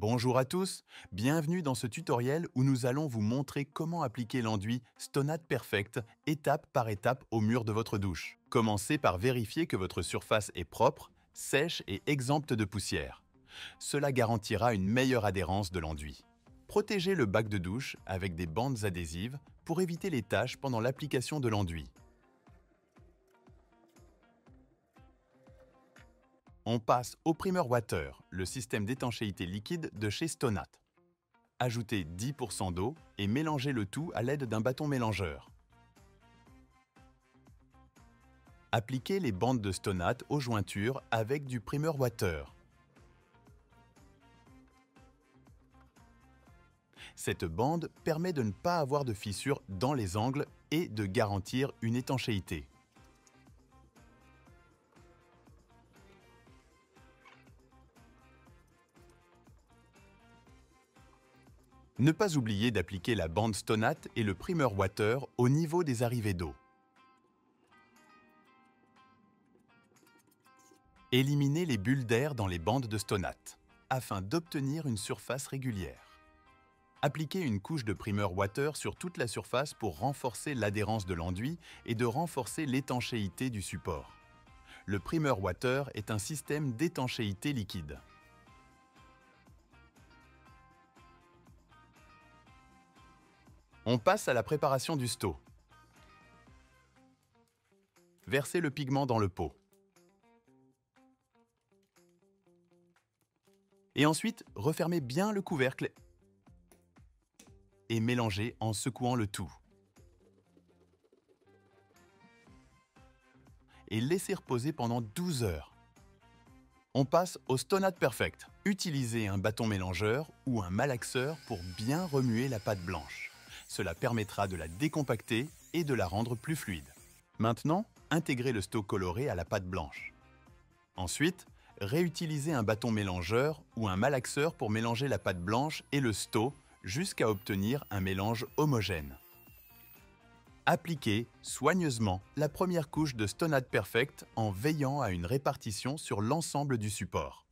Bonjour à tous, bienvenue dans ce tutoriel où nous allons vous montrer comment appliquer l'enduit Stonat Perfect étape par étape au mur de votre douche. Commencez par vérifier que votre surface est propre, sèche et exempte de poussière. Cela garantira une meilleure adhérence de l'enduit. Protégez le bac de douche avec des bandes adhésives pour éviter les taches pendant l'application de l'enduit. On passe au Primer Water, le système d'étanchéité liquide de chez Stonat. Ajoutez 10% d'eau et mélangez le tout à l'aide d'un bâton mélangeur. Appliquez les bandes de Stonat aux jointures avec du Primer Water. Cette bande permet de ne pas avoir de fissures dans les angles et de garantir une étanchéité. Ne pas oublier d'appliquer la bande Stonat et le Primer Water au niveau des arrivées d'eau. Éliminez les bulles d'air dans les bandes de Stonat afin d'obtenir une surface régulière. Appliquez une couche de Primer Water sur toute la surface pour renforcer l'adhérence de l'enduit et de renforcer l'étanchéité du support. Le Primer Water est un système d'étanchéité liquide. On passe à la préparation du sto. Versez le pigment dans le pot. Et ensuite, refermez bien le couvercle et mélangez en secouant le tout. Et laissez reposer pendant 12 heures. On passe au Stonat Perfect. Utilisez un bâton mélangeur ou un malaxeur pour bien remuer la pâte blanche. Cela permettra de la décompacter et de la rendre plus fluide. Maintenant, intégrez le sto coloré à la pâte blanche. Ensuite, réutilisez un bâton mélangeur ou un malaxeur pour mélanger la pâte blanche et le sto jusqu'à obtenir un mélange homogène. Appliquez soigneusement la première couche de Stonat Perfect en veillant à une répartition sur l'ensemble du support.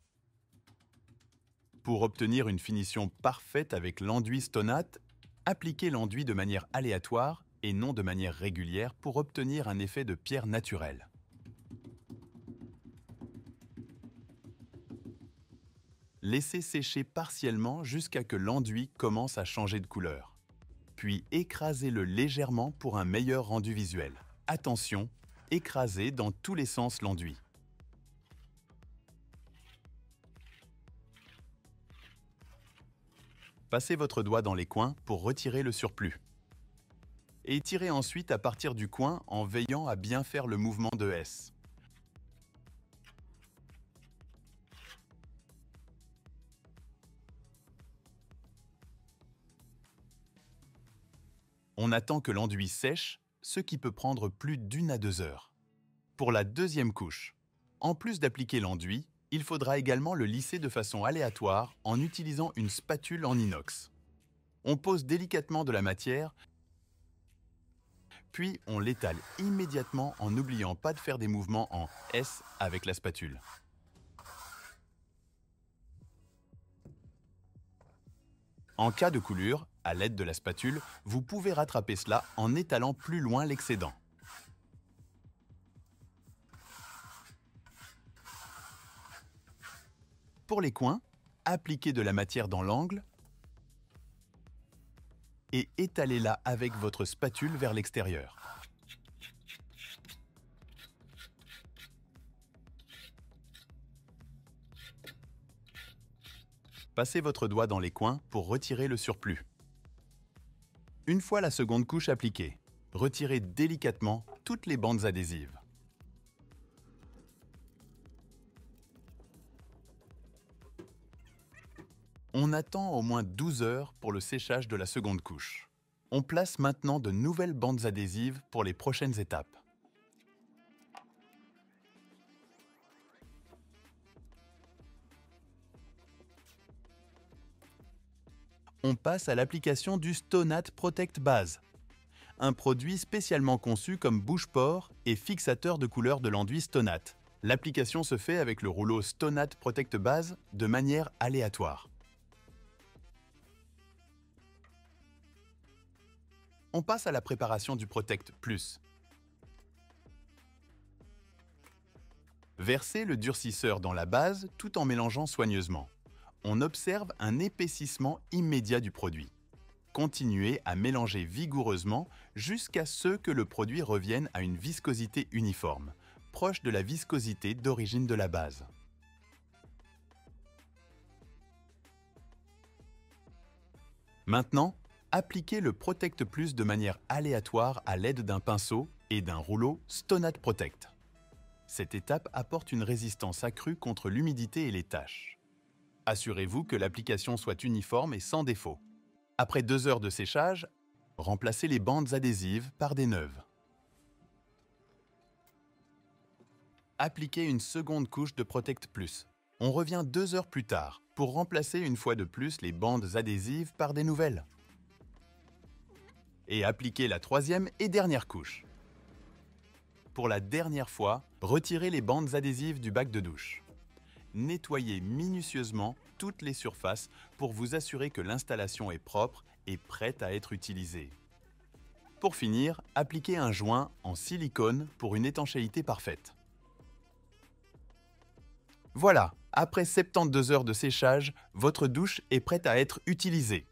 Pour obtenir une finition parfaite avec l'enduit Stonat, appliquez l'enduit de manière aléatoire et non de manière régulière pour obtenir un effet de pierre naturelle. Laissez sécher partiellement jusqu'à que l'enduit commence à changer de couleur. Puis écrasez-le légèrement pour un meilleur rendu visuel. Attention, écrasez dans tous les sens l'enduit. Passez votre doigt dans les coins pour retirer le surplus. Et tirez ensuite à partir du coin en veillant à bien faire le mouvement de S. On attend que l'enduit sèche, ce qui peut prendre plus d'1 à 2 heures. Pour la deuxième couche, en plus d'appliquer l'enduit, il faudra également le lisser de façon aléatoire en utilisant une spatule en inox. On pose délicatement de la matière, puis on l'étale immédiatement en n'oubliant pas de faire des mouvements en S avec la spatule. En cas de coulure, à l'aide de la spatule, vous pouvez rattraper cela en étalant plus loin l'excédent. Pour les coins, appliquez de la matière dans l'angle et étalez-la avec votre spatule vers l'extérieur. Passez votre doigt dans les coins pour retirer le surplus. Une fois la seconde couche appliquée, retirez délicatement toutes les bandes adhésives. On attend au moins 12 heures pour le séchage de la seconde couche. On place maintenant de nouvelles bandes adhésives pour les prochaines étapes. On passe à l'application du Stonat Protect Base, un produit spécialement conçu comme bouche-port et fixateur de couleur de l'enduit Stonat. L'application se fait avec le rouleau Stonat Protect Base de manière aléatoire. On passe à la préparation du Protect Plus. Versez le durcisseur dans la base tout en mélangeant soigneusement. On observe un épaississement immédiat du produit. Continuez à mélanger vigoureusement jusqu'à ce que le produit revienne à une viscosité uniforme, proche de la viscosité d'origine de la base. Maintenant, appliquez le Protect Plus de manière aléatoire à l'aide d'un pinceau et d'un rouleau Stonat Protect. Cette étape apporte une résistance accrue contre l'humidité et les taches. Assurez-vous que l'application soit uniforme et sans défaut. Après 2 heures de séchage, remplacez les bandes adhésives par des neuves. Appliquez une seconde couche de Protect Plus. On revient 2 heures plus tard pour remplacer une fois de plus les bandes adhésives par des nouvelles. Et appliquez la troisième et dernière couche. Pour la dernière fois, retirez les bandes adhésives du bac de douche. Nettoyez minutieusement toutes les surfaces pour vous assurer que l'installation est propre et prête à être utilisée. Pour finir, appliquez un joint en silicone pour une étanchéité parfaite. Voilà, après 72 heures de séchage, votre douche est prête à être utilisée.